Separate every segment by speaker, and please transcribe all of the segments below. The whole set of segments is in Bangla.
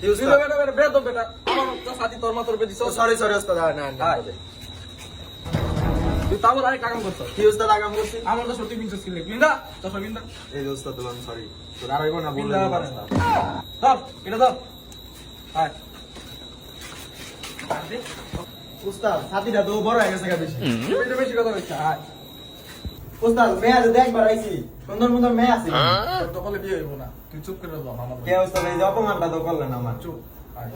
Speaker 1: বেটা বেটা আমার সাথী তোর মাথার উপরে দিছো।
Speaker 2: সরি সরি ওস্তাদ, না না
Speaker 1: তুই তাও আরেক কাম করছ।
Speaker 2: কি ওস্তাদ আগাম করছি?
Speaker 1: আমার তো সত্যি বিনছিস কিলে বিন্দা চশমা বিন্দা
Speaker 2: এই যে ওস্তাদ বললাম সরি, তোর আর হইব না বলে
Speaker 1: বিন্দা পারে না। ধর এটা ধর আয় আরে
Speaker 2: ওস্তাদ ছাতিটা তো বড় হয়ে গেছে গা বেশি।
Speaker 1: এটা বেশি কথা বলছ। আয়
Speaker 2: ওস্তাদ মেয়ে আছে দেখবার আইছি, সুন্দর সুন্দর মেয়ে আছে।
Speaker 1: তোর তো বলে বিয়ে হইব না, তুই চুপ করে দাও আমার
Speaker 2: কে ওস্তাদ এই যে অপমানটা তো করলেন আমার।
Speaker 1: চুপ আয়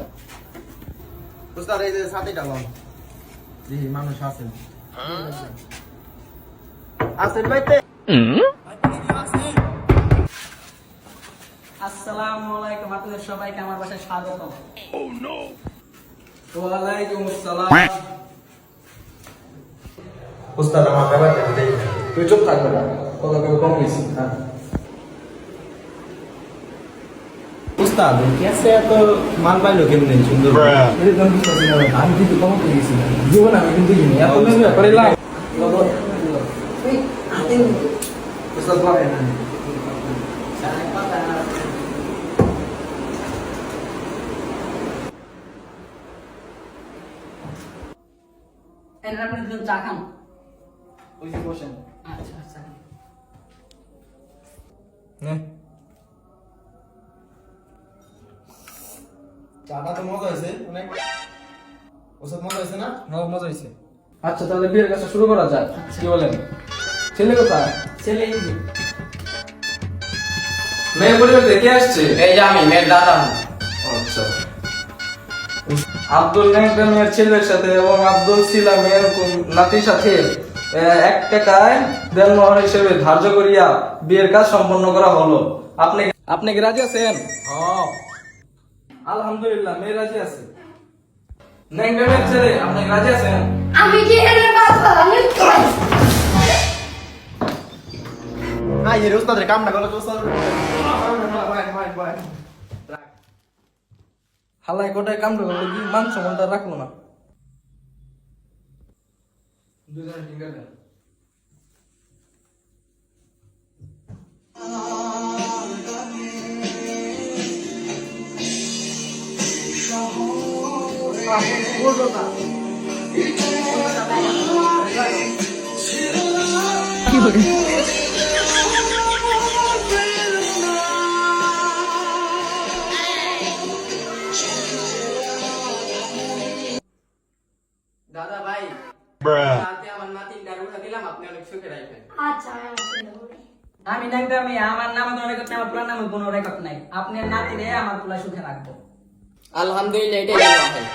Speaker 2: ওস্তাদ এই যে ছাতিটা লন, দেখি মানুষ আছে আছেন বাইতে।
Speaker 3: আসসালামু আলাইকুম, আপনাদের সবাইকে আমার বাসায় স্বাগতম।
Speaker 1: ওয়ালাইকুম আসসালাম।
Speaker 2: ওস্তাদ আমার ব্যাপারটা দেখি।
Speaker 1: তুই চুপ থাক বেটা, কথা কেউ কম গেছি। হ্যাঁ
Speaker 2: ওস্তাদ কেসে এত মাল পাইলো কেমনে সুন্দর?
Speaker 1: এই দাম দিতেছি না, আমি কিন্তু কম করে গেছি জীবন আমি কিন্তু দিইনি এত মেয়ে ব্যাপারে লাভ ওস্তাদ পারে না।
Speaker 3: এর আপনি দুজন চা খান।
Speaker 1: ওই যে বসেন
Speaker 3: আচ্ছা আচ্ছা।
Speaker 1: নে
Speaker 2: চাটা তো মজা হয়েছে অনেক। ওস্তাদ মজা হয়েছে না?
Speaker 1: নব মজা হইছে। আচ্ছা তাহলে বিয়ের কাছে শুরু করা যাক, কি বলেন? ছেলে কোথায়?
Speaker 3: ছেলে এই যে।
Speaker 1: মেয়ে পরিবার দেখে আসছে।
Speaker 4: এই যে আমি মেয়ের দাদা।
Speaker 1: আচ্ছা আব্দুল ন্যাংটা মেয়ের ছেলের সাথে এবং আব্দুল সিলা মেয়ের নাতির সাথে 1 টাকায় দেনমোহর হিসেবে ধার্য করিয়া বিয়ের কাজ সম্পন্ন করা হলো। আপনি আপনি কি রাজি আছেন?
Speaker 4: হ্যাঁ
Speaker 1: আলহামদুলিল্লাহ মেয়ে রাজি আছে। ন্যাংটা মেয়ের ছেলে আপনি কি রাজি আছেন?
Speaker 5: আমি কি এর কথা আমি
Speaker 2: আই রে ওস্তাদের কামটা করলো তো ওস্তাদ।
Speaker 1: হালাই কোটায় কাম করলো কি মান সম্মানটা রাখলো না। দুজনে ফিঙ্গার দেন।
Speaker 4: দাদা ভাই, রাতে আমার নাতিনটার উঠা দিলাম, আপনি অনেক সুখে রাখবেন।
Speaker 5: আচ্ছা আমি শুনতে পারি।
Speaker 3: আমি ন্যাংটা মেয়ে, আমার নামে কোনো রেকর্ড নাই, আমার পুরার নামে কোনো রেকর্ড নাই। আপনি নাতিরে আমার পুরা সুখে রাখবো।
Speaker 4: আলহামদুলিল্লাহ, এটাই ভালো হয়।